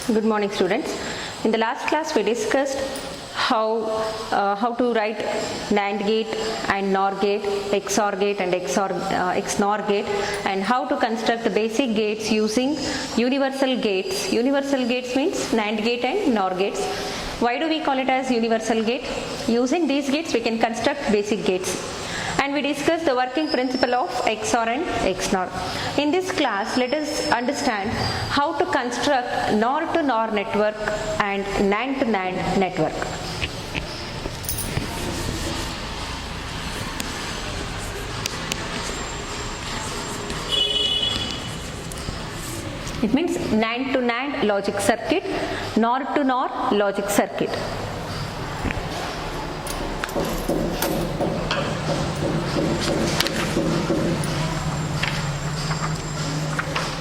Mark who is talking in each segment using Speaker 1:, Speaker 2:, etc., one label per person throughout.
Speaker 1: Good morning, students. In the last class we discussed how to write NAND gate and NOR gate, XOR gate and XNOR gate, and how to construct the basic gates using universal gates. Universal gates means NAND gate and NOR gates. Why do we call it as universal gate? Using these gates we can construct basic gates. And we discussed the working principle of XOR and XNOR. In this class, let us understand how to construct NOR to NOR network and NAND to NAND network. It means NAND to NAND logic circuit, NOR to NOR logic circuit.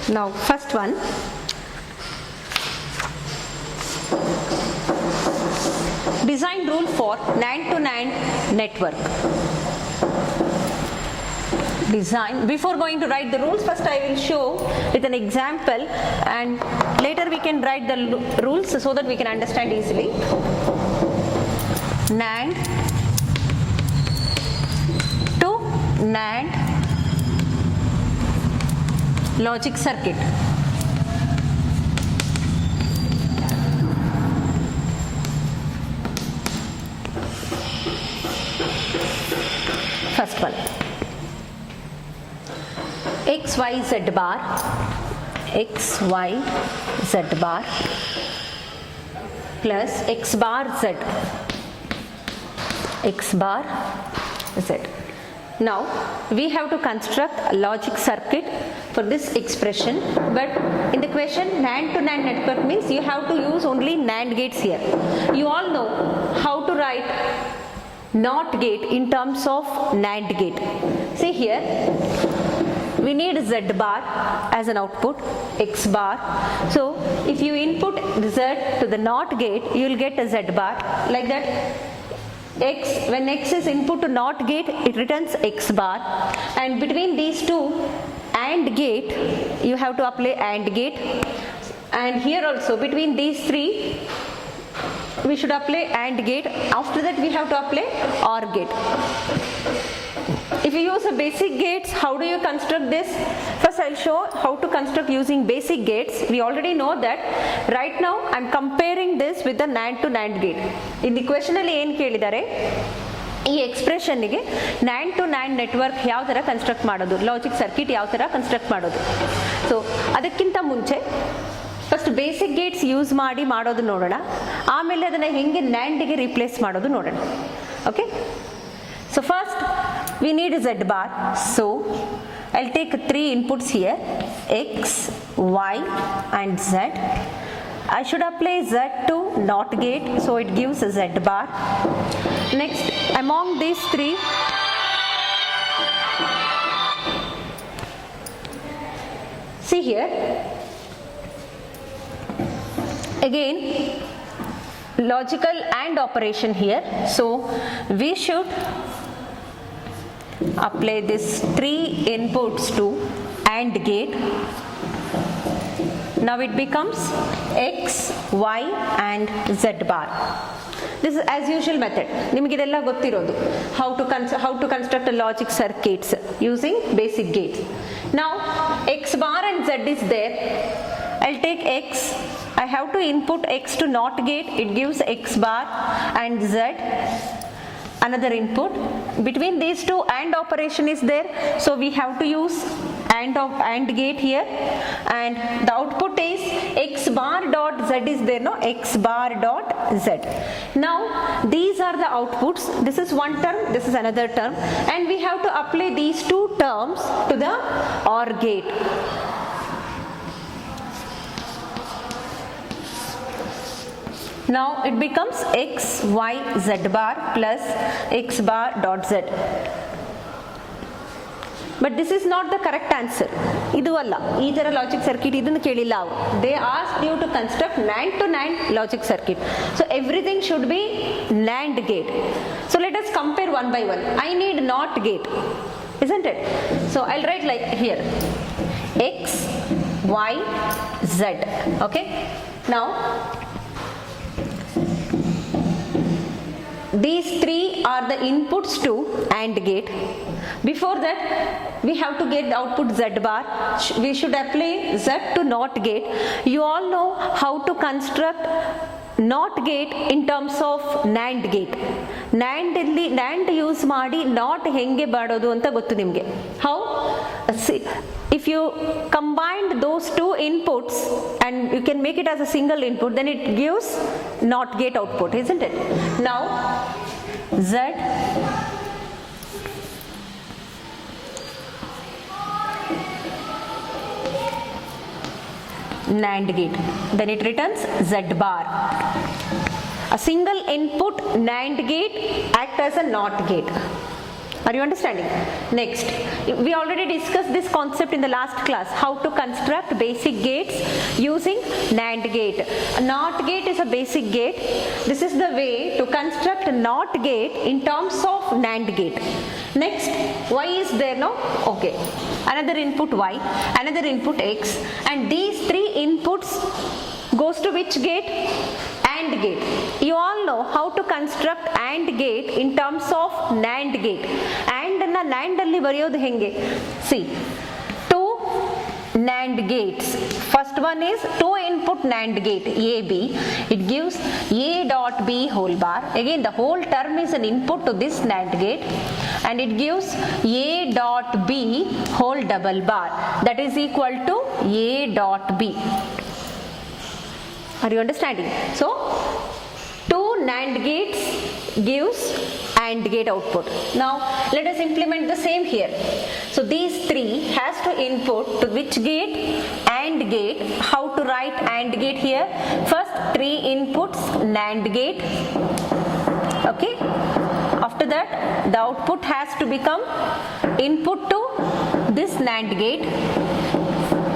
Speaker 1: Now, first one, design rule for NAND to NAND network. Design. Before going to write the rules, first I will show with an example, and later we can write the rules so that we can understand easily. NAND to NAND logic circuit. First one, XYZ bar, XYZ bar plus X bar Z, X bar Z. Now we have to construct a logic circuit for this expression, but in the question NAND to NAND network means you have to use only NAND gates here. You all know how to write NOT gate in terms of NAND gate. See here, we need Z bar as an output, X bar. So if you input Z to the NOT gate, you will get a Z bar like that. X, when X is input to NOT gate, it returns X bar, and between these two AND gate you have to apply AND gate, and here also between these three we should apply AND gate. After that we have to apply OR gate. If you use a basic gates, how do you construct this? First I'll show how to construct using basic gates. We already know that. Right now I'm comparing this with the NAND to NAND gate. In the question alli ಏನು ಕೇಳಿದ್ದಾರೆ, ಈ ಎಕ್ಸ್ಪ್ರೆಷನ್ಗೆ NAND to NAND network ಯಾವ ಥರ construct ಮಾಡೋದು, logic circuit ಯಾವ ಥರ construct ಮಾಡೋದು. So ಅದಕ್ಕಿಂತ ಮುಂಚೆ ಫಸ್ಟ್ ಬೇಸಿಕ್ ಗೇಟ್ಸ್ ಯೂಸ್ ಮಾಡಿ ಮಾಡೋದು ನೋಡೋಣ, ಆಮೇಲೆ ಅದನ್ನು ಹೆಂಗೆ NANDಗೆ ರಿಪ್ಲೇಸ್ ಮಾಡೋದು ನೋಡೋಣ. Okay, so first we need Z bar. So I'll take three inputs here, X, Y and Z. I should apply Z to NOT gate, so it gives a Z bar. Next, among these three, see here, again logical AND operation here. So we should apply this three inputs to AND gate. Now it becomes X, Y and Z bar. This is as usual method. ನಿಮಗೆ ಇದೆಲ್ಲ ಗೊತ್ತಿರೋದು, how to construct a logic circuits using basic gates. Now X bar and Z is there. I'll take X. I have to input X to NOT gate. It gives X bar, and Z another input. Between these two AND operation is there, so we have to use AND gate here, and the output is X bar dot Z is there, no, X bar dot Z. Now these are the outputs. This is one term, this is another term, and we have to apply these two terms to the OR gate. Now it becomes X, Y, Z bar plus X bar dot Z. But this is not the correct answer. ಇದು ಅಲ್ಲ, ಈ ಥರ logic circuit ಇದನ್ನು ಕೇಳಿಲ್ಲ ಅವರು. They asked you to construct NAND to NAND logic circuit. So everything should be NAND gate. So let us compare one by one. I need NOT gate, isn't it? So I'll write like here, X, Y, Z. Okay. Now these three are the inputs to AND gate. Before that we have to get the output Z bar. We should apply Z to NOT gate. You all know how to construct NOT gate in terms of NAND gate. NAND use ಮಾಡಿ NOT ಹೆಂಗೆ ಮಾಡೋದು ಅಂತ ಗೊತ್ತು ನಿಮಗೆ. How? See, if you combine those two inputs and you can make it as a single input, then it gives NOT gate output, isn't it? Now Z NAND gate, then it returns Z bar. A single input NAND gate acts as a NOT gate. Are you understanding? Next, we already discussed this concept in the last class, how to construct basic gates using NAND gate. A NOT gate is a basic gate. This is the way to construct a NOT gate in terms of NAND gate. Next, Y is there now? Okay. Another input Y, another input X, and these three inputs goes to which gate? AND gate. You all know how to construct AND gate in terms of NAND gate. AND na NAND alli ಬರೆಯೋದು ಹೆಂಗೆ? See, two NAND gates. First one is two input NAND gate AB. It gives A dot B whole bar. Again the whole term is an input to this NAND gate, and it gives A dot B whole double bar. That is equal to A dot B. Are you understanding? So two NAND gates gives AND gate output. Now let us implement the same here. So these three has to input to which gate? AND gate. How to write AND gate here? First three inputs NAND gate. Okay. After that the output has to become input to this NAND gate.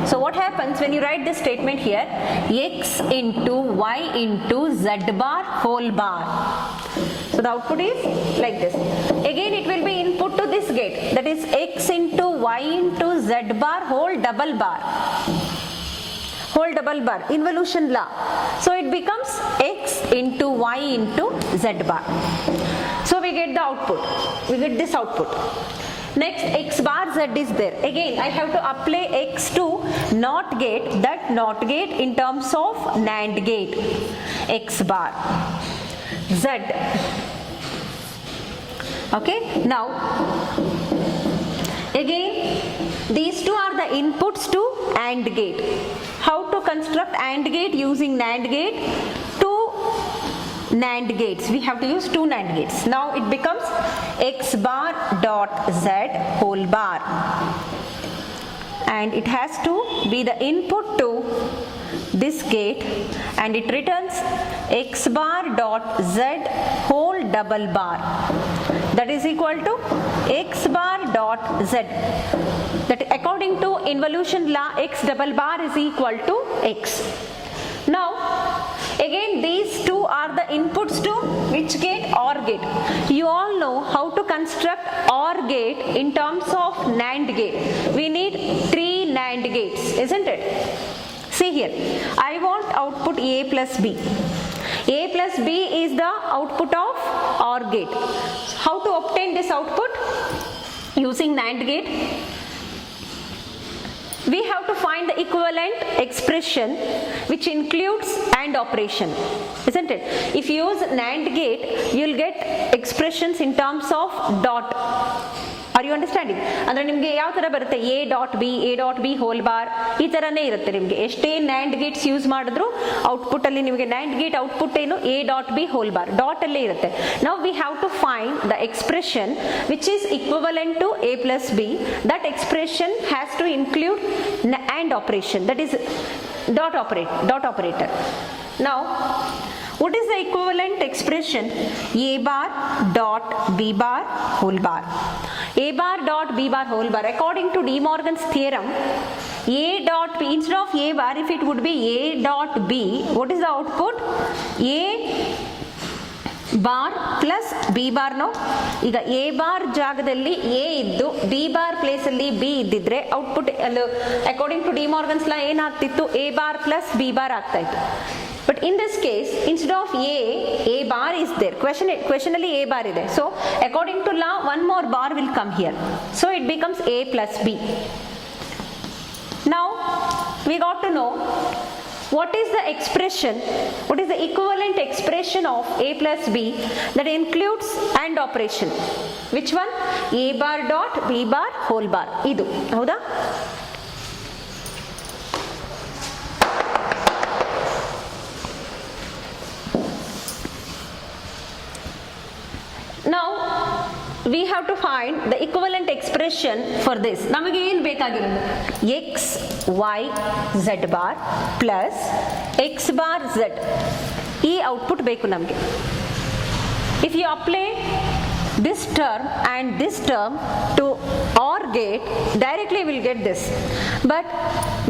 Speaker 1: So what happens when you write this statement here? X into Y into Z bar whole bar. So the output is like this. Again it will be input to this gate, that is X into Y into Z bar whole double bar. Whole double bar, involution law. So it becomes X into Y into Z bar. So we get the output. We get this output. Next, X bar Z is there. Again I have to apply X to NOT gate, that NOT gate in terms of NAND gate. X bar Z. Okay, now again these two are the inputs to AND gate. How to construct AND gate using NAND gate? Two NAND gates. We have to use two NAND gates. Now it becomes X bar dot Z whole bar, and it has to be the input to this gate, and it returns X bar dot Z whole double bar. That is equal to X bar dot Z. That according to involution law, X double bar is equal to X. Now again these two are the inputs to which gate? OR gate. You all know how to construct OR gate in terms of NAND gate. We need three NAND gates, isn't it? See here, I want output A plus B. A plus B is the output of OR gate. How to obtain this output? Using NAND gate, we have to find the equivalent expression which includes AND operation, isn't it? If you use NAND gate, you will get expressions in terms of dot. Are you understanding? ಅಂದ್ರೆ ನಿಮಗೆ ಯಾವ ತರ ಬರುತ್ತೆ? A dot B whole bar ಈ ತರನೇ ಇರುತ್ತೆ. ನಿಮಗೆ ಎಷ್ಟೇ NAND gates ಯೂಸ್ ಮಾಡಿದ್ರು ಔಟ್ಪುಟ್ ಅಲ್ಲಿ ನಿಮಗೆ NAND gate ಔಟ್ಪುಟ್ ಏನು? A dot B whole bar dot ಅಲ್ಲೇ ಇರುತ್ತೆ. Now we have to find the expression which is equivalent to A plus B. That expression has to include AND operation, that is dot operator. Now what is the equivalent expression? A bar dot B bar whole bar. A bar dot B bar whole bar. According to De Morgan's theorem, A dot B, instead of A bar, if it would be A dot B, what is the output? A bar plus B bar. ಈಗ A bar ಜಾಗದಲ್ಲಿ A ಇದ್ದು B bar place ಅಲ್ಲಿ B ಇದ್ದಿದ್ರೆ output according to De Morgan's law ಏನಾಗ್ತಿತ್ತು, A bar plus B bar ಆಗ್ತಾ ಇತ್ತು. But in this case, instead of a bar is there. Question ಅಲ್ಲಿ a bar ಇದೆ. So according to law, one more bar will come here. So it becomes a plus b. Now we got to know what is the expression, what is the equivalent expression of a plus b that includes AND operation. Which one? A bar dot b bar whole bar. ಇದು ಹೌದಾ? Now we have to find the equivalent expression for this. ನಮಗೆ ಏನು ಬೇಕಾಗಿರೋದು, x y z bar plus x bar z. ಈ output ಬೇಕು ನಮಗೆ. If you apply this term and this term to OR gate, directly we will get this. But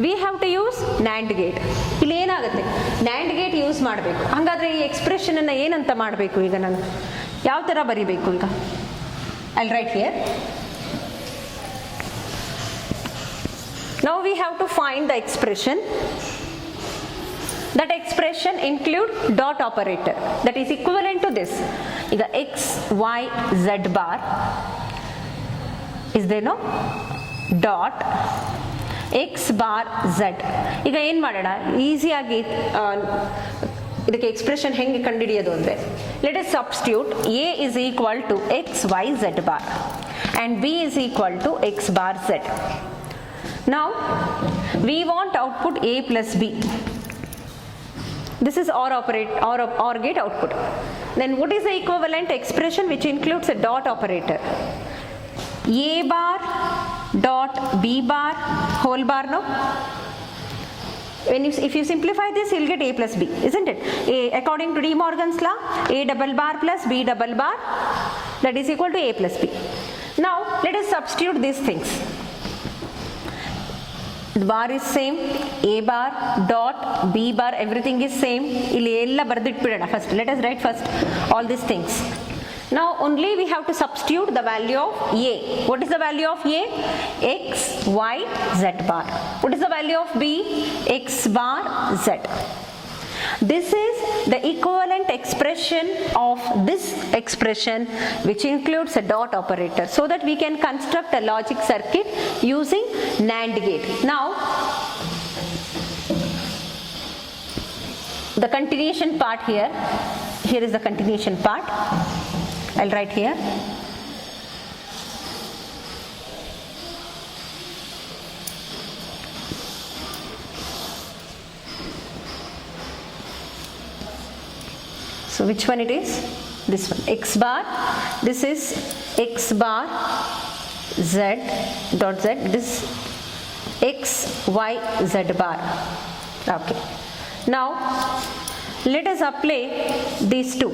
Speaker 1: we have to use NAND gate. ಇಲ್ಲಿ ಏನಾಗುತ್ತೆ, NAND gate use ಮಾಡಬೇಕು. ಹಾಗಾದ್ರೆ ಈ expression ಅನ್ನ ಏನಂತ ಮಾಡಬೇಕು, ಈಗ ನಾನು ಯಾವ ತರ ಬರಿಬೇಕು? ಈಗ I'll write here. Now we have to find the expression. That expression include dot operator that is equivalent to this. ಈಗ x y z bar is there, no? Dot x bar z. ಈಗ ಏನು ಮಾಡೋಣ, ಈಸಿಯಾಗಿ ಇದಕ್ಕೆ expression ಹೆಂಗೆ ಕಂಡುಹಿಡಿಯೋದು ಅಂದರೆ, let us substitute a is equal to x y z bar and b is equal to x bar z. Now we want output a plus b. This is OR gate output. Then what is the equivalent expression which includes a dot operator? A bar dot b bar whole bar, no? If you simplify this, you'll get a plus b, isn't it? According to De Morgan's law, a double bar plus b double bar, that is equal to a plus b. Now let us substitute these things. The bar is same, a bar dot b bar, everything is same. Illi ella bardittbidana first. Let us write first all these things. Now only we have to substitute the value of a. What is the value of a? X y z bar. What is the value of b? X bar z. This is the equivalent expression of this expression, which includes a dot operator, so that we can construct a logic circuit using NAND gate. Now the continuation part here is the continuation part. I'll write here. So which one it is? This one, x bar. This is x bar z dot z. This x y z bar. Okay. Now let us apply these two.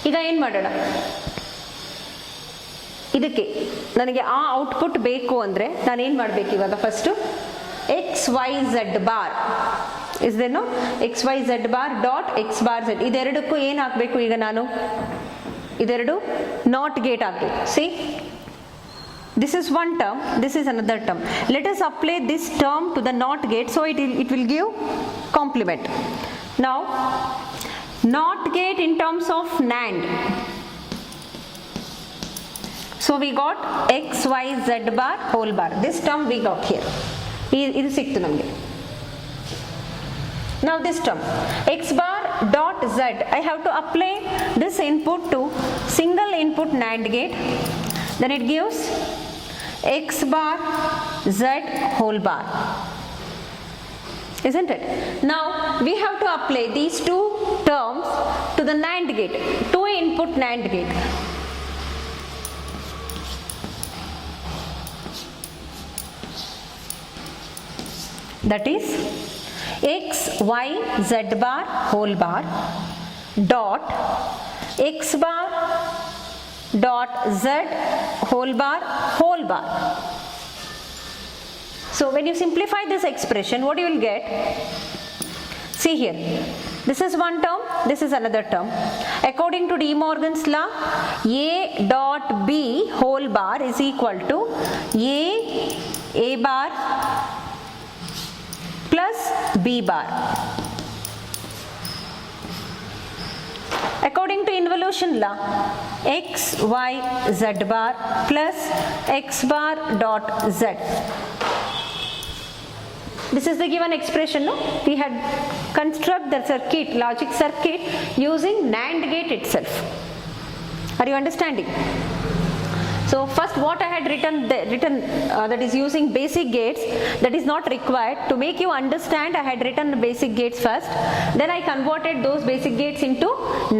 Speaker 1: ಈಗ ಏನು ಮಾಡೋಣ, ಇದಕ್ಕೆ ನನಗೆ ಆ output ಬೇಕು ಅಂದರೆ ನಾನೇನು ಮಾಡಬೇಕು ಇವಾಗ, first X Y Z bar is ದೇನೋ, X Y Z bar dot X bar Z, ಇದೆರಡಕ್ಕೂ ಏನು ಹಾಕಬೇಕು, ಈಗ ನಾನು ಇದೆರಡು ನಾಟ್ ಗೇಟ್ ಹಾಕಬೇಕು. See, this is one term, this is another term. Let us apply this term to the NOT gate, so it will give complement. Now NOT gate in terms of NAND, so we got x y z bar whole bar, this term we got here, idu siktu namge. Now this term x bar dot z, I have to apply this input to single input NAND gate, then it gives x bar z whole bar, isn't it? Now we have to apply these two terms to the NAND gate, two input NAND gate. That is x y z bar whole bar dot x bar dot z whole bar whole bar. So when you simplify this expression, what you will get? See here, This is one term, this is another term. According to De Morgan's law, A dot B whole bar is equal to A bar plus B bar. According to involution law, X, Y, Z bar plus X bar dot Z. This is the given expression, no? We had construct the circuit, logic circuit using NAND gate itself. Are you understanding? So first what I had written that is using basic gates, that is not required. To make you understand, I had written the basic gates first, then I converted those basic gates into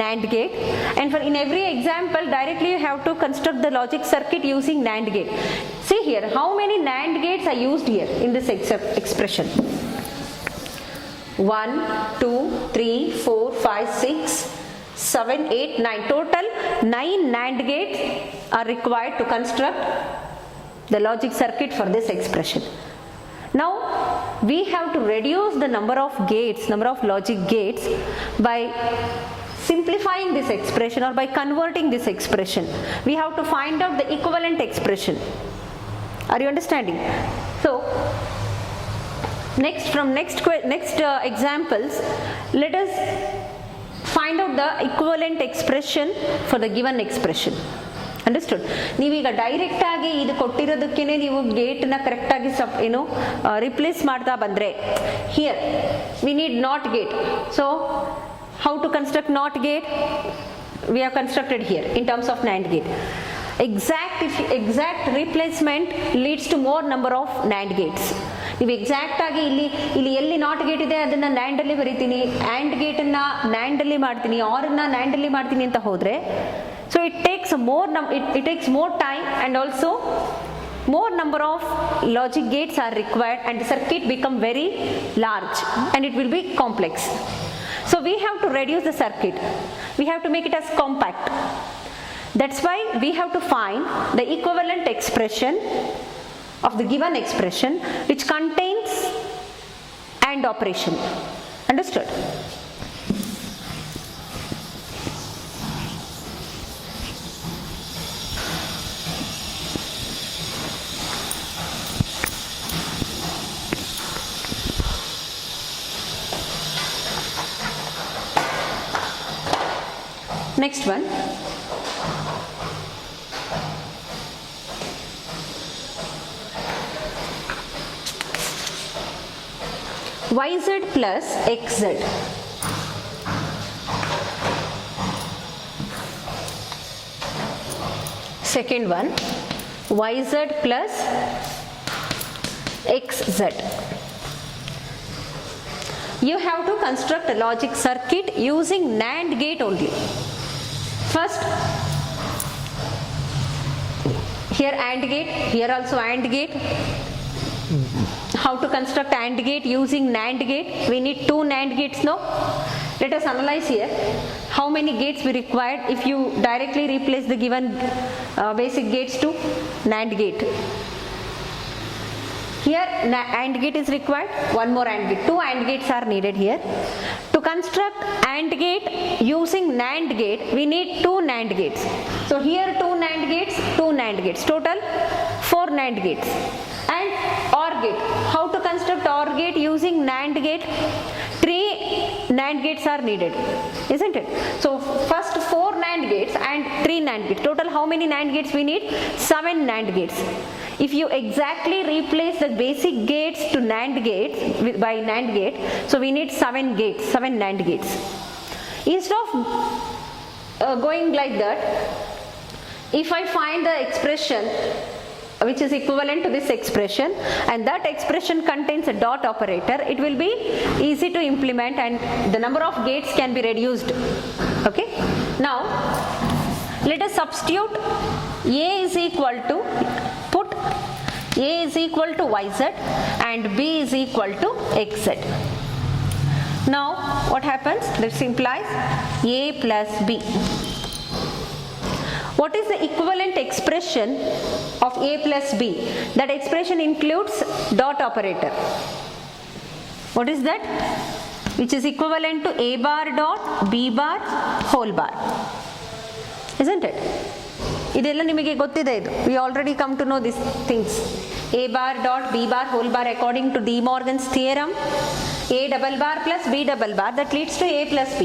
Speaker 1: NAND gate, and in every example directly you have to construct the logic circuit using NAND gate. See here, how many NAND gates are used here in this expression? 1, 2, 3, 4, 5, 6, 7, 8, 9. Total 9 NAND gates are required to construct the logic circuit for this expression. Now we have to reduce the number of gates, number of logic gates, by simplifying this expression or by converting this expression. We have to find out the equivalent expression. Are you understanding? So next examples, let us find out the equivalent expression for the given expression. Understood? ನೀವೀಗ direct ಆಗಿ ಇದು ಕೊಟ್ಟಿರೋದಕ್ಕೇನೆ ನೀವು gate ನ correct ಆಗಿ replace ಮಾಡ್ತಾ ಬಂದ್ರೆ, here we need not gate. So how to construct NOT gate? We have constructed here in terms of NAND gate. Exact replacement leads to more number of NAND gates. ನೀವು exact ಆಗಿ ಇಲ್ಲಿ ಎಲ್ಲಿ not gate ಇದೆ ಅದನ್ನ NAND ಅಲ್ಲಿ ಬರೀತೀನಿ, and gate ಅನ್ನ NAND ಅಲ್ಲಿ ಮಾಡ್ತೀನಿ, ಆರ್ ಅನ್ನ ನ್ಯಾಂಡ್ ಅಲ್ಲಿ ಮಾಡ್ತೀನಿ ಅಂತ ಹೋದ್ರೆ, so it takes more time and also more number of logic gates are required and the circuit become very large and it will be complex. So we have to reduce the circuit, we have to make it as compact. That's why we have to find the equivalent expression of the given expression which contains AND operation. Understood? Next one, YZ plus XZ. Second one, YZ plus XZ. You have to construct a logic circuit using NAND gate only. First, here AND gate, here also AND gate. How to construct AND gate using NAND gate? We need 2 NAND gates now. Let us analyze here how many gates we required if you directly replace the given basic gates to NAND gate. Here AND gate is required, one more AND gate, 2 AND gates are needed here. To construct AND gate using NAND gate, we need 2 NAND gates. So here 2 NAND gates, 2 NAND gates, total 4 NAND gates. And OR gate, how to construct OR gate using NAND gate? 3 NAND gates are needed, isn't it? So first 4 NAND gates and 3 NAND gates, total how many NAND gates we need? 7 NAND gates. If you exactly replace the basic gates to NAND gates by NAND gate, so we need 7 gates, 7 NAND gates. Instead of going like that, if I find the expression which is equivalent to this expression and that expression contains a dot operator, it will be easy to implement and the number of gates can be reduced. Okay, now let us substitute A is equal to, put A is equal to YZ and B is equal to XZ. Now what happens? This implies A plus B. What is the equivalent expression of A plus B? That expression includes dot operator. What is that? which is equivalent to a bar dot b bar whole bar, isn't it? ಇದೆಲ್ಲ ನಿಮಗೆ ಗೊತ್ತಿದೆ ಇದು. We already come to know these things. A bar dot b bar whole bar according to De Morgan's theorem. A double bar plus b double bar, that leads to a plus b.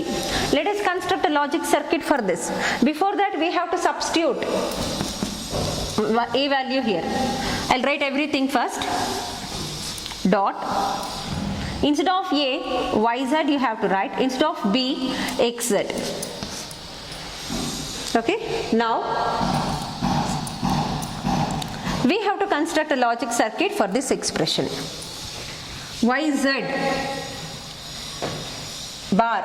Speaker 1: Let us construct a logic circuit for this. Before that we have to substitute a value here. I'll write everything first. Dot. Instead of a, yz you have to write. Instead of b, xz. Okay. Now we have to construct a logic circuit for this expression. Yz bar,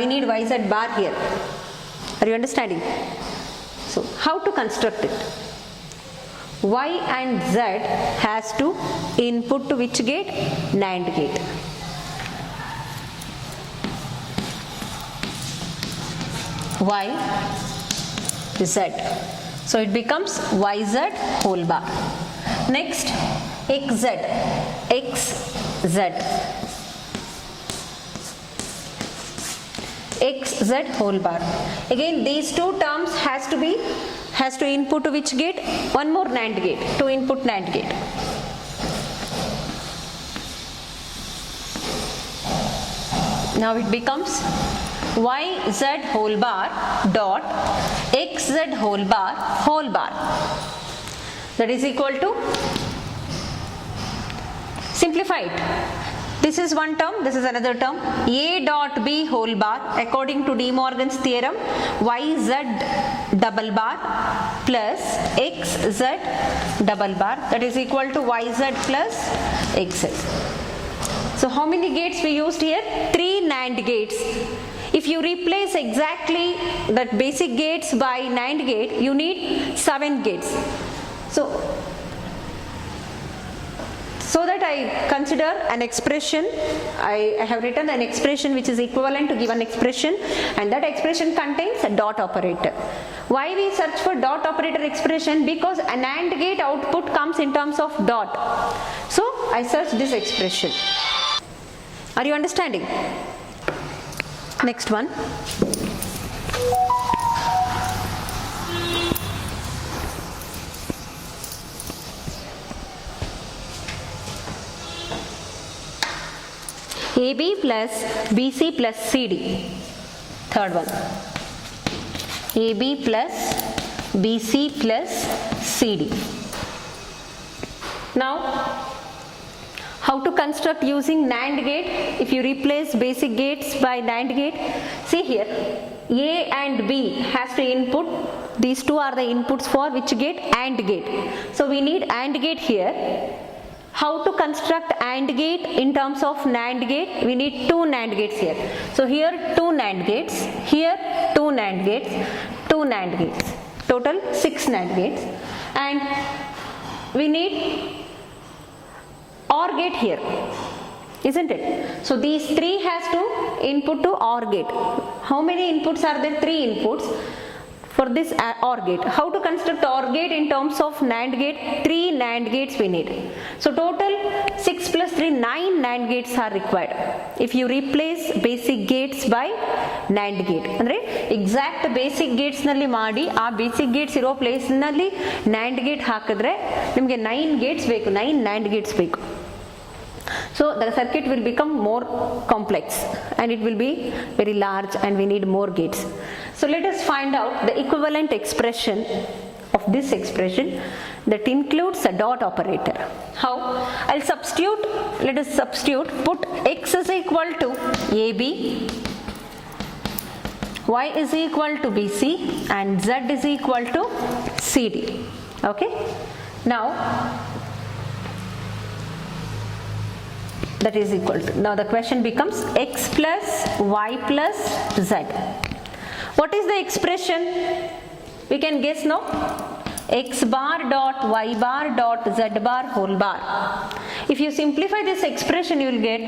Speaker 1: we need yz bar here. Are you understanding? So how to construct it? Y and z has to input to which gate? NAND gate. Y, z. So it becomes yz whole bar. Next, xz, xz whole bar. Again these two terms has to input to which gate? One more NAND gate, 2 input NAND gate. Now it becomes yz whole bar dot xz whole bar. That is equal to, simplify it. This is one term, this is another term. A dot b whole bar according to De Morgan's theorem, yz double bar plus xz double bar, that is equal to yz plus xz. So how many gates we used here? 3 NAND gates. If you replace exactly that basic gates by NAND gate, you need 7 gates. So that I consider an expression, I have written an expression which is equivalent to given expression, and that expression contains a dot operator. Why we search for dot operator expression? Because an AND gate output comes in terms of dot. So I search this expression. Are you understanding? Next one. AB plus BC plus CD. Third one. AB plus BC plus CD. Now, how to construct using NAND gate? If you replace basic gates by NAND gate, see here, A and B has to input. These two are the inputs for which gate? AND gate. So we need AND gate here. How to construct AND gate in terms of NAND gate? We need 2 NAND gates here. So here 2 NAND gates, here 2 NAND gates, 2 NAND gates. Total 6 NAND gates. And we need OR gate here, isn't it? So these 3 has to input to OR gate. How many inputs are there? 3 inputs for this OR gate. How to construct OR gate in terms of NAND gate? 3 NAND gates we need. So total 6 plus 3, 9 NAND gates are required. If you replace basic gates by NAND gate, andre exact basic gates nalli maadi aa basic gates iro place nalli NAND gate hakidre nimge 9 gates beku, 9 NAND gates beku. So the circuit will become more complex and it will be very large and we need more gates. So let us find out the equivalent expression of this expression that includes a dot operator. How? I'll substitute, let us substitute, put x is equal to AB, y is equal to BC and z is equal to CD. Okay? Now, that is equal to, now the question becomes x plus y plus z. What is the expression? We can guess now. X bar dot y bar dot z bar whole bar. If you simplify this expression, you will get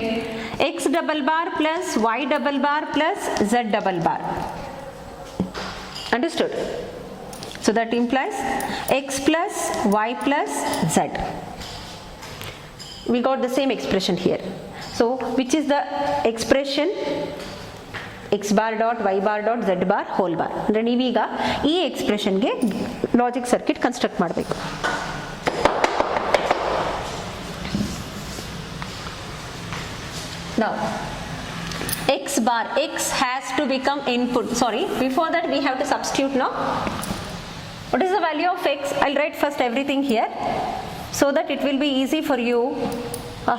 Speaker 1: x double bar plus y double bar plus z double bar. Understood? So that implies x plus y plus z. We got the same expression here. So So which is the expression? X bar dot y bar dot z bar whole bar. ಅಂದ್ರೆ ನೀವೀಗ ಈ ಎಕ್ಸ್ಪ್ರೆಷನ್ಗೆ logic circuit construct ಮಾಡಬೇಕು. Now x bar, x has to become input. Sorry, before that we have to substitute now. What is the value of x? I'll write first everything here so that it will be easy for you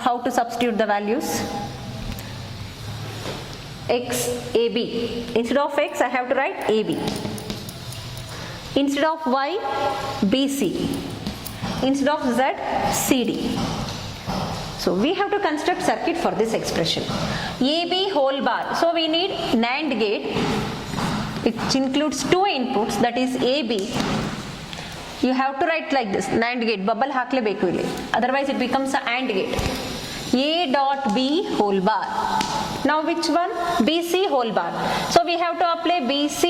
Speaker 1: how to substitute the values. X AB, instead of x I have to write AB, instead of y BC, instead of z CD. So we have to construct circuit for this expression. AB whole bar, so we need NAND gate which includes two inputs, that is AB. You have to write like this, NAND gate, bubble haklebeku illi, otherwise it becomes a AND gate. A dot B whole bar. Now which one? BC whole bar. So we have to apply BC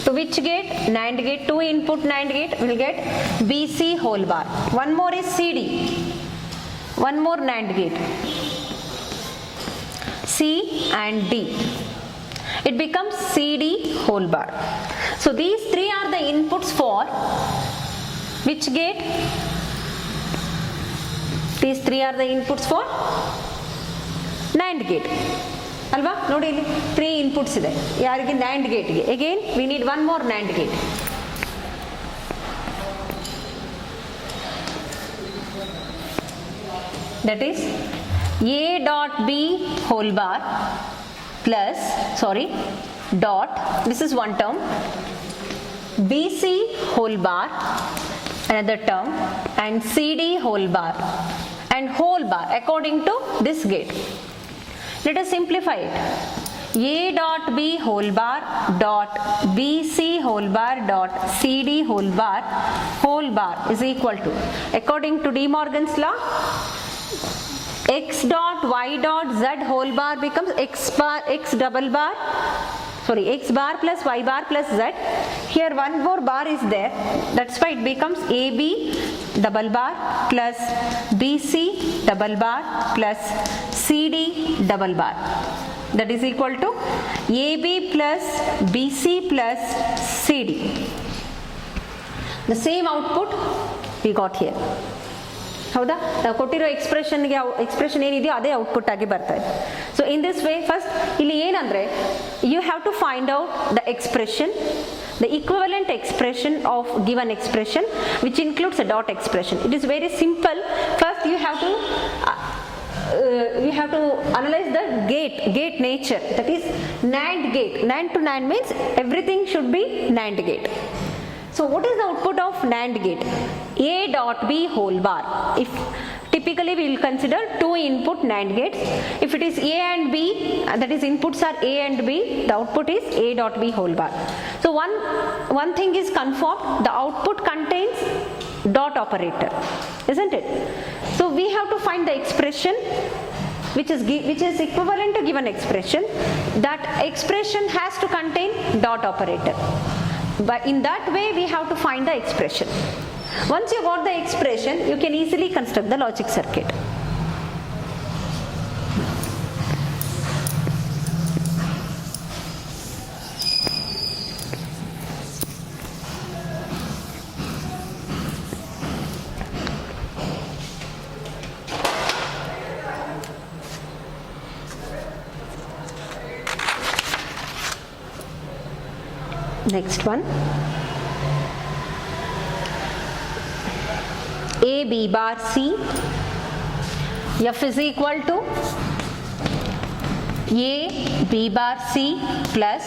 Speaker 1: to which gate? NAND gate. Two input NAND gate will get BC whole bar. One more is CD. One more NAND gate. C and D. It becomes CD whole bar. So these three are the inputs for which gate? These three are the inputs for NAND gate. Alva? Nodi illi 3 inputs ide. Yarige NAND gate ge. Again we need one more NAND gate. That is A dot B whole bar plus, sorry, dot, this is one term, BC whole bar, another term, and CD whole bar, and whole bar according to this gate. Let us simplify it. A dot B whole bar dot BC whole bar dot CD whole bar is equal to, according to De Morgan's law, x dot y dot z whole bar becomes x double bar, sorry, x bar plus y bar plus z. Here one more bar is there, that's why it becomes AB double bar plus BC double bar plus CD double bar. That is equal to AB plus BC plus CD. The same output we got here. ಹೌದಾ? ನಾವು ಕೊಟ್ಟಿರೋ expression ಏನಿದೆಯೋ ಅದೇ output ಆಗಿ ಬರ್ತಾ ಇದೆ. So in this way first ಇಲ್ಲಿ ಏನಂದ್ರೆ you have to find out the expression, the equivalent expression of given expression which includes a dot expression. It is very simple. First you have to analyze the gate nature, that is NAND gate. NAND to NAND means everything should be NAND gate. So what is the output of NAND gate? A dot B whole bar. If typically we will consider two input NAND gates. If it is A and B, that is inputs are A and B, the output is A dot B whole bar. So one thing is confirmed, the output contains dot operator, isn't it? So we have to find the expression which is equivalent to given expression. That expression has to contain dot operator. But in that way we have to find the expression. Once you got the expression, you can easily construct the logic circuit. Next one, A B bar C, F is equal to A B bar C plus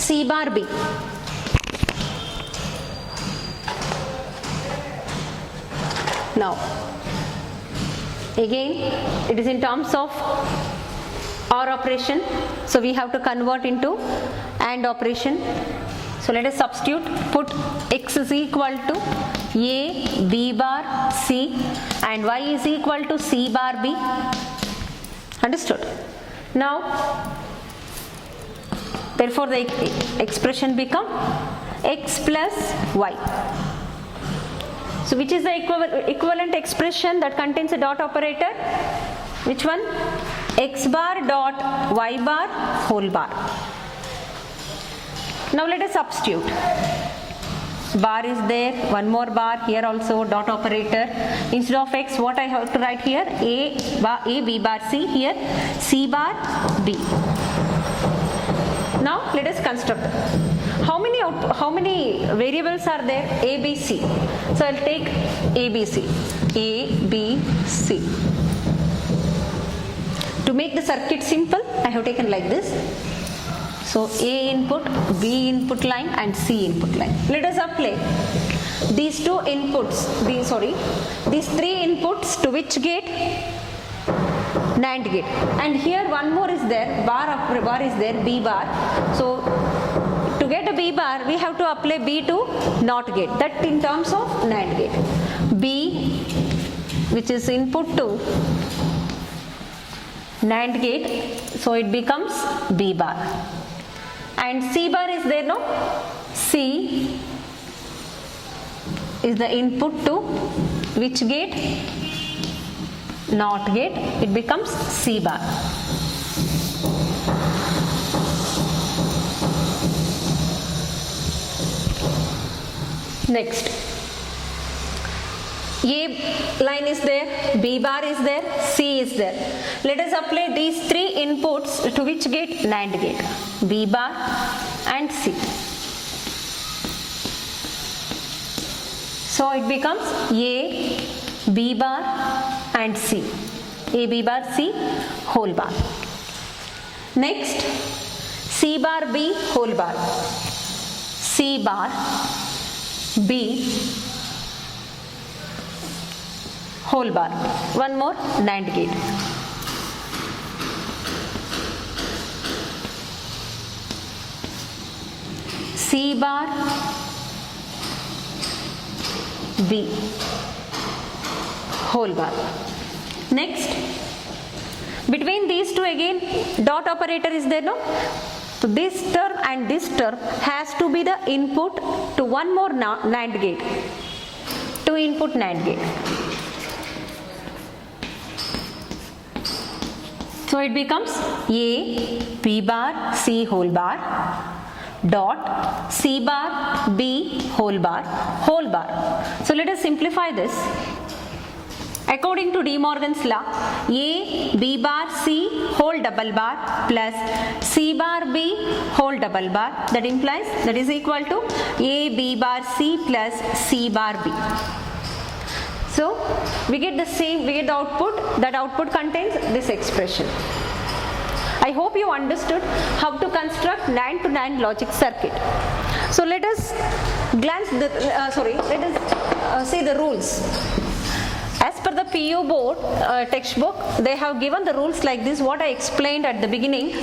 Speaker 1: C bar B. Now again it is in terms of OR operation, so we have to convert into AND operation. So let us substitute, put x is equal to A B bar C and y is equal to C bar B. Understood? Now therefore the expression become x plus y. So which is the equivalent expression that contains a dot operator? Which one? X bar dot y bar whole bar. Now let us substitute. Bar is there, one more bar, here also dot operator. Instead of x, what I have to write here? A B bar C, here C bar B. Now let us construct. How many variables are there? A, B, C. So I'll take A, B, C. A, B, C. To make the circuit simple, I have taken like this. So A input, B input line and C input line. Let us apply these two inputs, these three inputs to which gate? NAND gate. And here one more is there, bar after bar is there, B bar. So to get a B bar, we have to apply B to NOT gate. That in terms of NAND gate. B, which is input to NAND gate, so it becomes B bar. And C bar is there, no? C is the input to which gate? NOT gate. It becomes C bar. Next, A line is there, B bar is there, C is there. Let us apply these three inputs to which gate? NAND gate. B bar and C. So it becomes A, B bar and C. A, B bar, C, whole bar. Next, C bar, B, whole bar. C bar, B, whole bar. One more, NAND gate. C bar, B, whole bar. Next, between these two again dot operator is there, no? So this term and this term has to be the input to one more NAND gate. Two input NAND gate. So it becomes A, B bar, C whole bar dot C bar, B whole bar, whole bar. So let us simplify this. According to De Morgan's law, A, B bar, C whole double bar plus C bar, B whole double bar, that implies that is equal to A, B bar, C plus C bar, B. So we get the same, we get the output, that output contains this expression. I hope you understood how to construct NAND to NAND logic circuit. So let us glance see the rules. As per the PU board textbook, they have given the rules like this, what I explained at the beginning.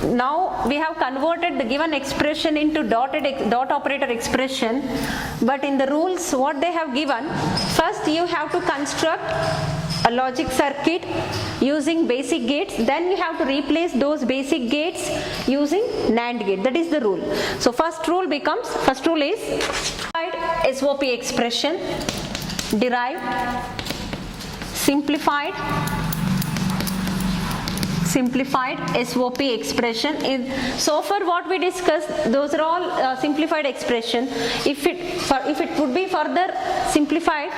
Speaker 1: Now we have converted the given expression into dot operator expression, but in the rules what they have given, first you have to construct a logic circuit using basic gates, then you have to replace those basic gates using NAND gate. That is the rule. So first rule is SOP expression, derived, simplified SOP expression. So far what we discussed, those are all simplified expression. If it would be further simplified,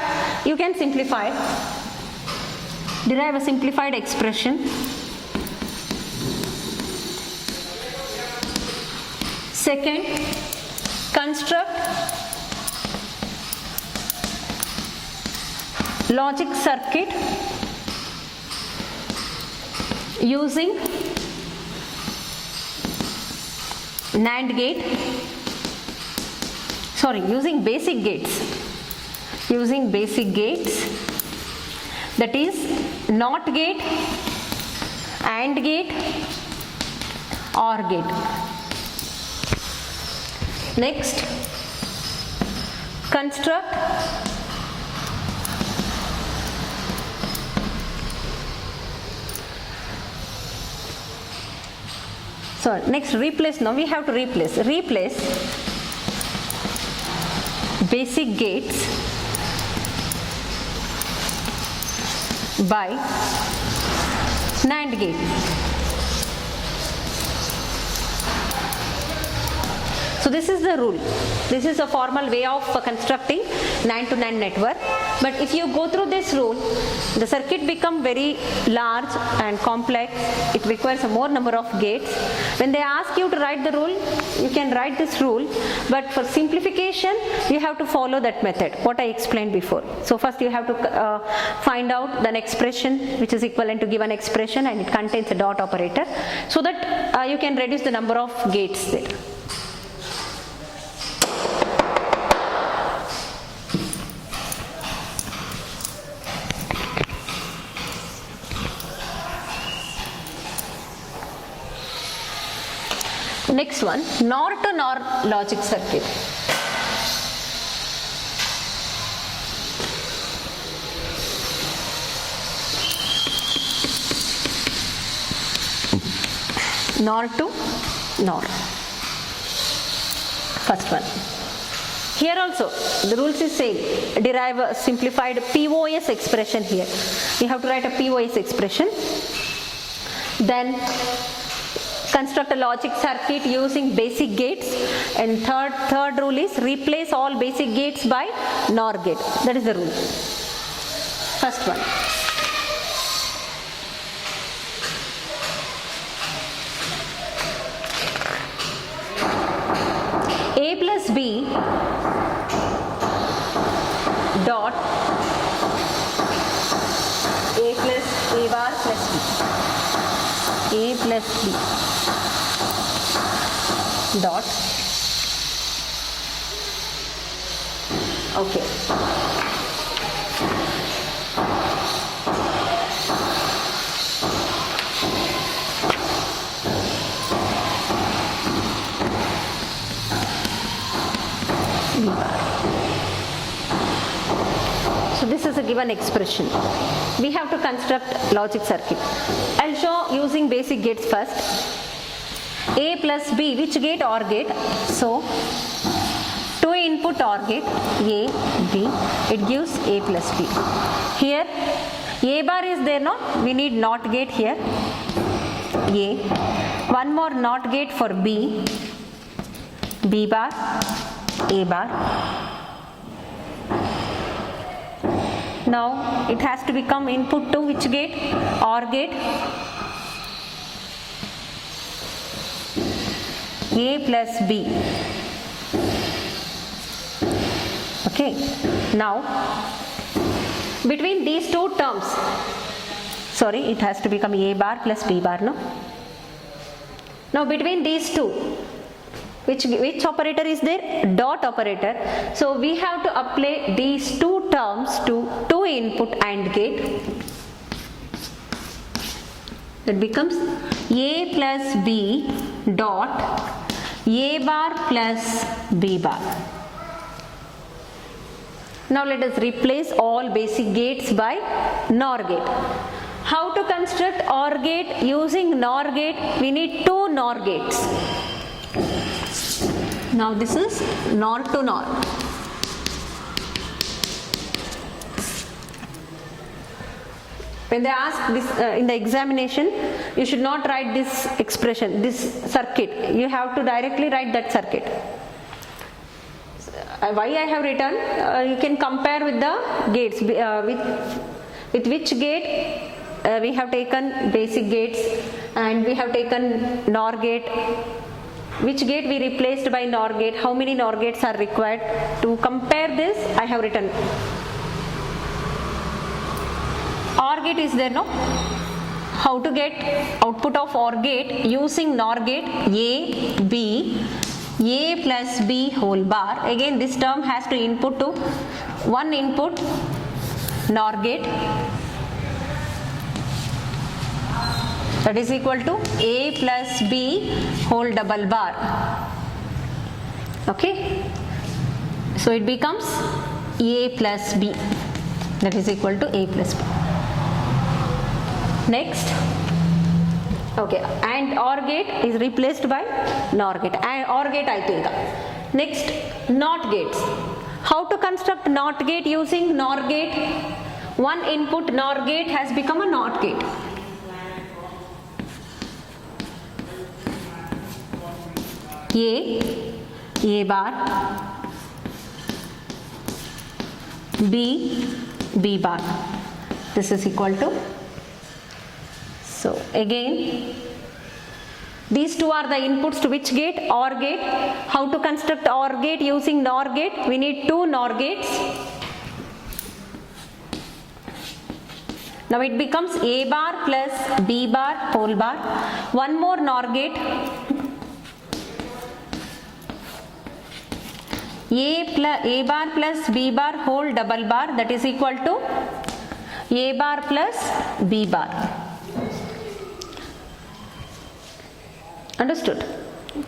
Speaker 1: you can simplify it. Derive a simplified expression. Second, construct logic circuit using NAND gate, using basic gates, that is NOT gate, AND gate, OR gate. Next, construct replace basic gates by NAND gate. So this is the rule. This is a formal way of constructing NAND to NAND network. But if you go through this rule, the circuit become very large and complex. It requires a more number of gates. When they ask you to write the rule, you can write this rule. But for simplification, you have to follow that method, what I explained before. So first you have to find out an expression which is equivalent to given expression, and it contains a dot operator, so that you can reduce the number of gates there. Next one, NOR to NOR logic circuit. NOR to NOR. First one. Here also the rules is same. Derive a simplified POS expression here. You have to write a POS expression. Then construct a logic circuit using basic gates, and third rule is replace all basic gates by NOR gate. That is the rule. First one. A plus B dot A plus A bar plus B. A plus B dot, okay, B bar. So this is a given expression. We have to construct logic circuit. I'll show using basic gates first. A plus B, which gate? OR gate. So 2 input OR gate, A, B, it gives A plus B. Here A bar is there, no? We need NOT gate here. A. One more NOT gate for B, B bar, A bar. Now it has to become input to which gate? OR gate. A plus B. Okay. Now between these two terms, sorry, it has to become A bar plus B bar, no? Now between these two, which operator is there? Dot operator. So we have to apply these two terms to 2 input AND gate. That becomes A plus B dot A bar plus B bar. Now let us replace all basic gates by NOR gate. How to construct OR gate? Using NOR gate, we need 2 NOR gates. Now this is NOR to NOR. When they ask this in the examination, you should not write this expression, this circuit. You have to directly write that circuit. Why I have written? You can compare with the gates. With which gate we have taken basic gates, and we have taken NOR gate. Which gate we replaced by NOR gate? How many NOR gates are required? To compare this, I have written. OR gate is there, no? How to get output of OR gate? Using NOR gate, A, B, A plus B whole bar. Again this term has to input to 1 input NOR gate. That is equal to A plus B whole double bar. Okay. So it becomes A plus B. That is equal to A plus B. Next, okay, and OR gate is replaced by NOR gate, and OR gate I think. Next, NOT gates. How to construct NOT gate using NOR gate? 1 input NOR gate has become a NOT gate. A bar, B bar. This is equal to, so again these two are the inputs to which gate? OR gate. How to construct OR gate using NOR gate? We need two NOR gates. Now it becomes A bar plus B bar whole bar. One more NOR gate. A bar plus B bar whole double bar, that is equal to A bar plus B bar. Understood?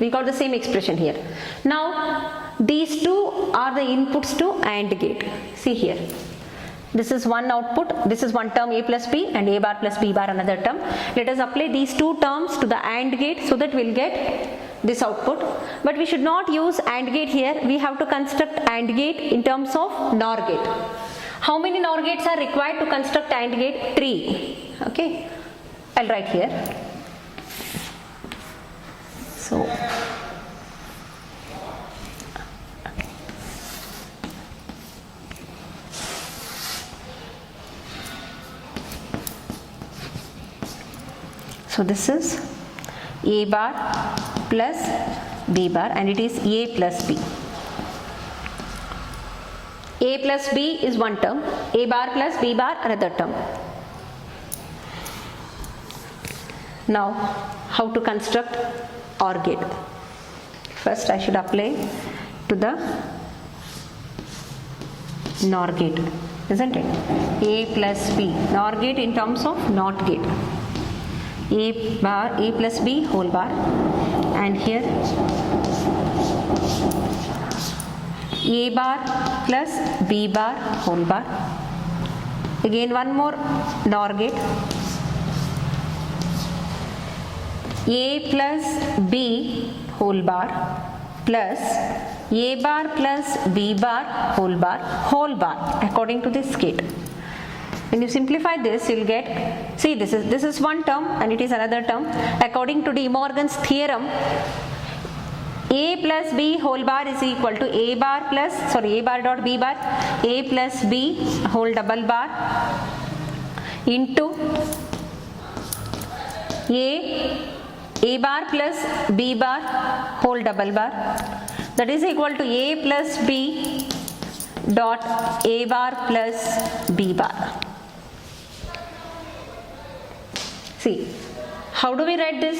Speaker 1: We got the same expression here. Now these two are the inputs to AND gate. See here. This is one output, this is one term A plus B and A bar plus B bar another term. Let us apply these two terms to the AND gate so that we will get this output. But we should not use AND gate here. We have to construct AND gate in terms of NOR gate. How many NOR gates are required to construct AND gate? 3. Okay. I'll write here. So this is A bar plus B bar and it is A plus B. A plus B is one term, A bar plus B bar another term. Now how to construct OR gate? First I should apply to the NOR gate, isn't it? A plus B, NOR gate in terms of NOT gate. A bar, A plus B whole bar, and here A bar plus B bar whole bar. Again one more NOR gate, A plus B whole bar plus A bar plus B bar whole bar according to this gate. When you simplify this, you will get, see this is one term and it is another term. According to De Morgan's theorem, A plus B whole bar is equal to A bar dot B bar, A plus B whole double bar into A bar plus B bar whole double bar, that is equal to A plus B dot A bar plus B bar. See, how do we write this?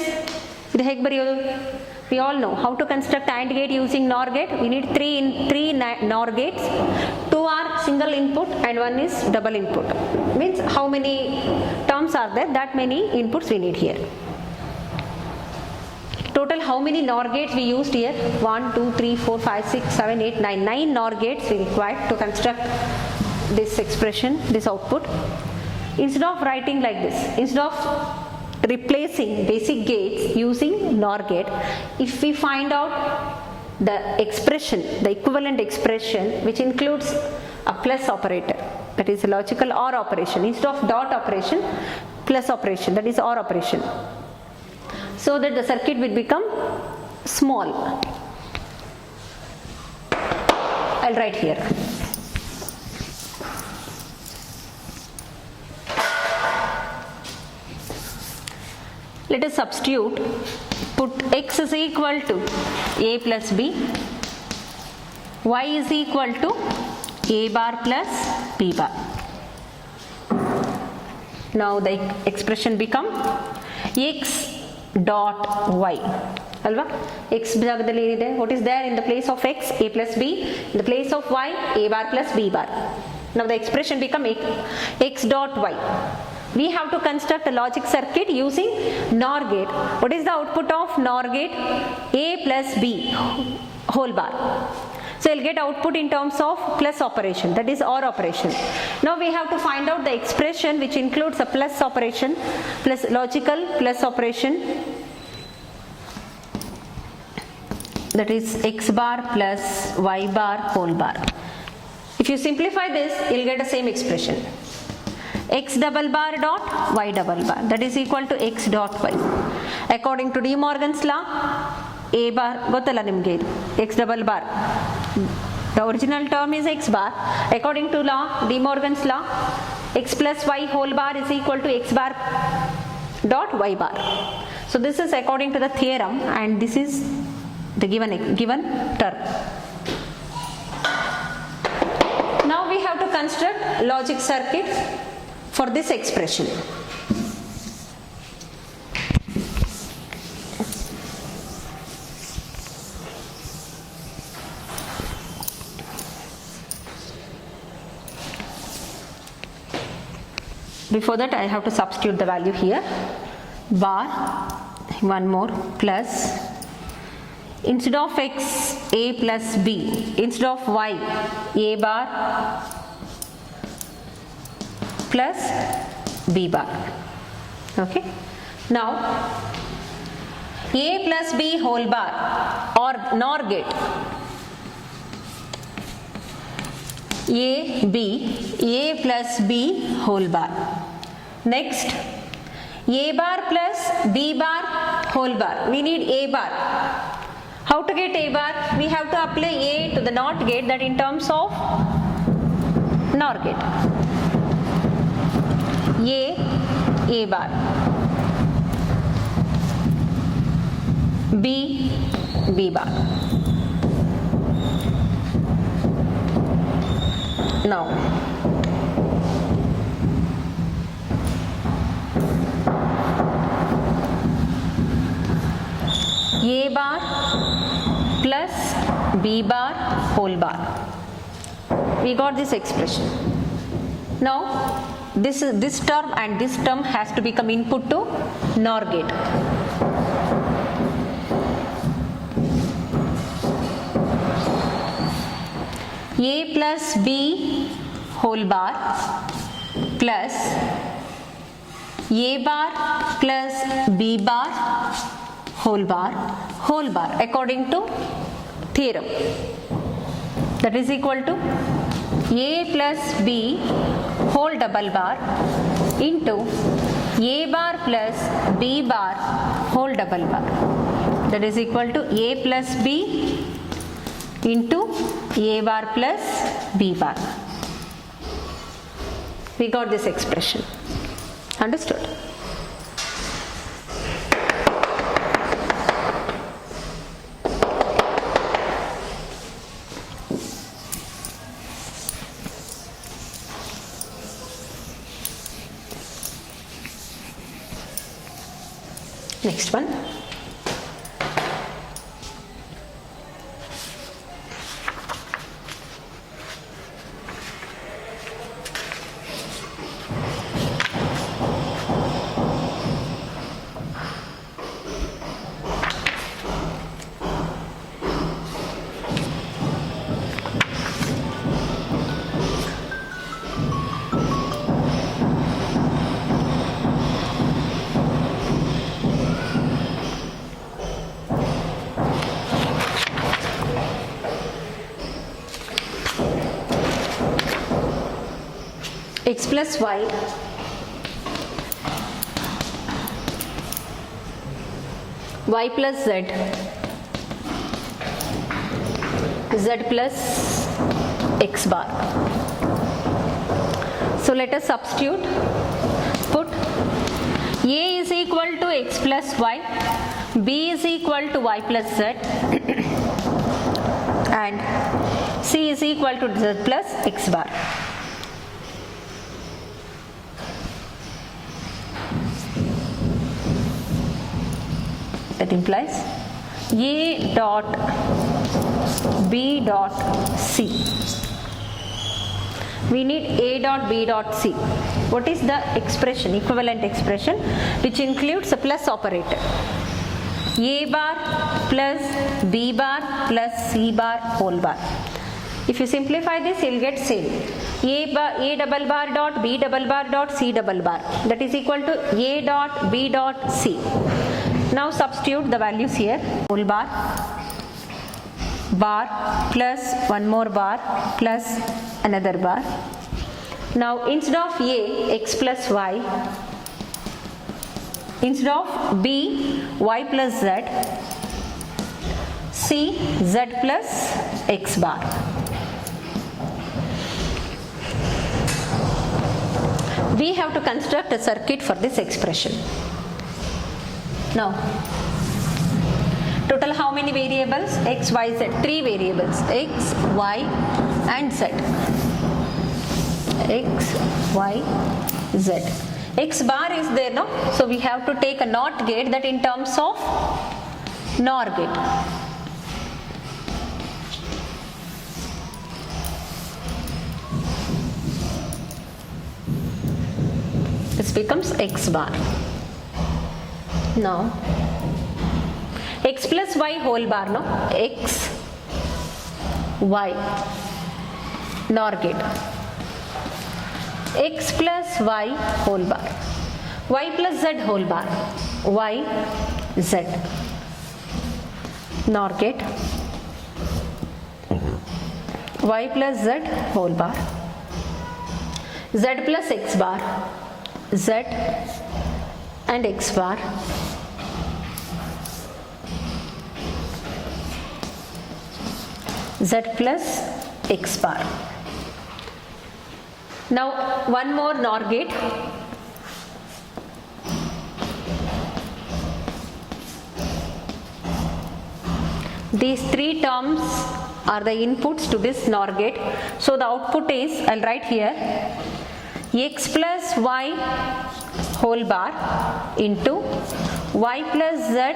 Speaker 1: We all know how to construct AND gate using NOR gate. We need three NOR gates. 2 are single input and 1 is double input. Means how many terms are there? That many inputs we need here. Total how many NOR gates we used here? 1, 2, 3, 4, 5, 6, 7, 8, 9. 9 NOR gates we required to construct this expression, this output. Instead of writing like this, instead of replacing basic gates using NOR gate, if we find out the expression, the equivalent expression which includes a plus operator, that is a logical OR operation, instead of dot operation, plus operation, that is OR operation, so that the circuit will become small. I'll write here. Let us substitute, put x is equal to A plus B, y is equal to A bar plus B bar. Now the expression become x dot y. Alva? X ಜಾಗದಲ್ಲಿ ಏನಿದೆ? What is there in the place of x? A plus B. In the place of y, A bar plus B bar. Now the expression become x dot y. We have to construct a logic circuit using NOR gate. What is the output of NOR gate? A plus B whole bar. So you'll get output in terms of plus operation, that is OR operation. Now we have to find out the expression which includes a plus operation, plus logical plus operation, that is x bar plus y bar whole bar. If you simplify this, you'll get the same expression. X double bar dot y double bar, that is equal to x dot y. According to De Morgan's law, a bar ಗೊತ್ತಲ್ಲ ನಿಮಗೆ ಇದು x double bar. The original term is x bar. According to law, De Morgan's law, x plus y whole bar is equal to x bar dot y bar. So this is according to the theorem, and this is the given term. Now we have to construct logic circuit for this expression. Before that, I have to substitute the value here. Bar, one more, plus, instead of x, a plus b, instead of y, a bar plus b bar. Okay. Now, a plus b whole bar or NOR gate. A plus b whole bar. Next, a bar plus b bar whole bar. We need a bar. How to get a bar? We have to apply a to the NOT gate, that in terms of NOR gate. A bar. B bar. Now, a bar plus b bar whole bar. We got this expression. Now, this term and this term has to become input to NOR gate. A plus b whole bar plus a bar plus b bar whole bar according to theorem, that is equal to a plus b whole double bar into a bar plus b bar whole double bar, that is equal to a plus b into a bar plus b bar. We got this expression. Understood? Next one. X plus y plus z plus x bar. So let us substitute. Put a is equal to x plus y, b is equal to y plus z, and c is equal to z plus x bar. That implies a dot b dot c. We need a dot b dot c. What is the expression, equivalent expression, which includes a plus operator? A bar plus b bar plus c bar whole bar. If you simplify this, you will get same. A double bar dot b double bar dot c double bar, that is equal to a dot b dot c. Now substitute the values here. Whole bar plus one more bar plus another bar. Now instead of a, x plus y, instead of b, y plus z, C Z plus X bar. We have to construct a circuit for this expression. Now, total how many variables? X, Y, Z. 3 variables. X, Y and Z. X, Y, Z. X bar is there, no? So we have to take a NOT gate, that in terms of NOR gate. This becomes X bar. Now, X plus Y whole bar, no? X, Y, NOR gate. X plus Y whole bar. Y plus Z whole bar. Y, Z. NOR gate. Y plus Z whole bar. Z plus X bar. Z and X bar. Z plus X bar. Now one more NOR gate. These 3 terms are the inputs to this NOR gate. So the output is, I'll write here, X plus Y whole bar into Y plus Z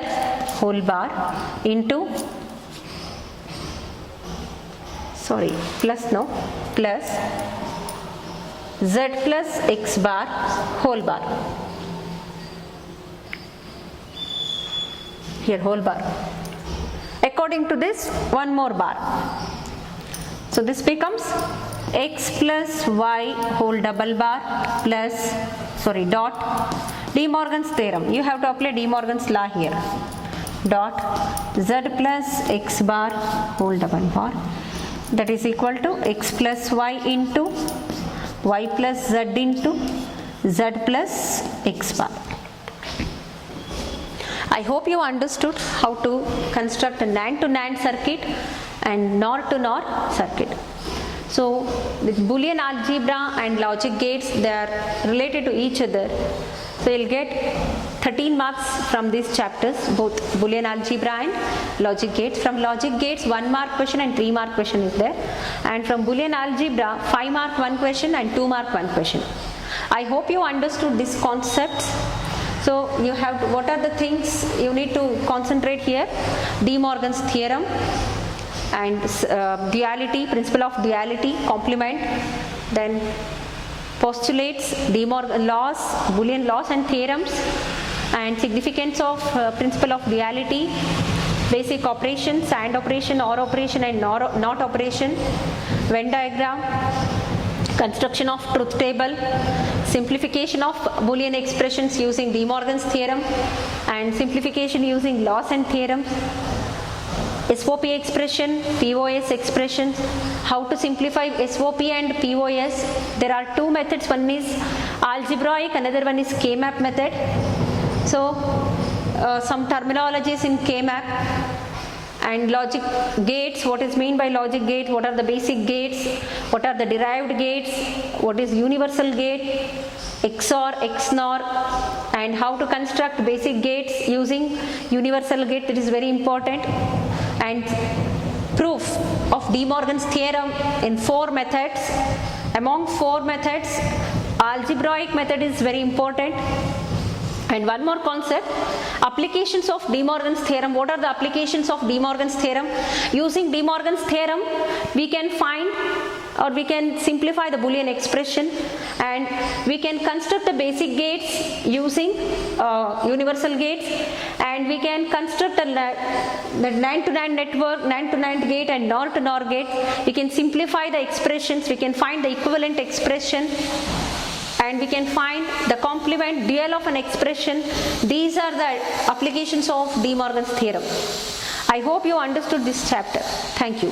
Speaker 1: whole bar into, plus Z plus X bar whole bar. Here whole bar. According to this, one more bar. So this becomes X plus Y whole double bar plus, dot, De Morgan's theorem. You have to apply De Morgan's law here. Dot Z plus X bar whole double bar. That is equal to X plus Y into Y plus Z into Z plus X bar. I hope you understood how to construct a NAND to NAND circuit and NOR to NOR circuit. So with Boolean algebra and logic gates, they are related to each other. So you'll get 13 marks from these chapters, both Boolean algebra and logic gates. From logic gates, 1 mark question and 3 mark question is there. And from Boolean algebra, 5 mark 1 question and 2 mark 1 question. I hope you understood these concepts. So you have to, what are the things you need to concentrate here? De Morgan's theorem and duality, principle of duality, complement, then postulates, De Morgan laws, Boolean laws and theorems, and significance of principle of duality, basic operations, AND operation, OR operation and NOT operation, Venn diagram, construction of truth table, simplification of Boolean expressions using De Morgan's theorem and simplification using laws and theorems, SOP expression, POS expressions, how to simplify SOP and POS. There are 2 methods, one is algebraic, another one is K-map method. So some terminologies in K-map and logic gates, what is mean by logic gate, what are the basic gates, what are the derived gates, what is universal gate, XOR, XNOR, and how to construct basic gates using universal gate, that is very important, and proof of De Morgan's theorem in 4 methods. Among 4 methods, algebraic method is very important. And one more concept, applications of De Morgan's theorem. What are the applications of De Morgan's theorem? Using De Morgan's theorem, we can find or we can simplify the Boolean expression, and we can construct the basic gates using universal gates, and we can construct the NAND to NAND network, NAND to NAND gate and NOR to NOR gate. We can simplify the expressions, we can find the equivalent expression, and we can find the complement dual of an expression. These are the applications of De Morgan's theorem. I hope you understood this chapter. Thank you.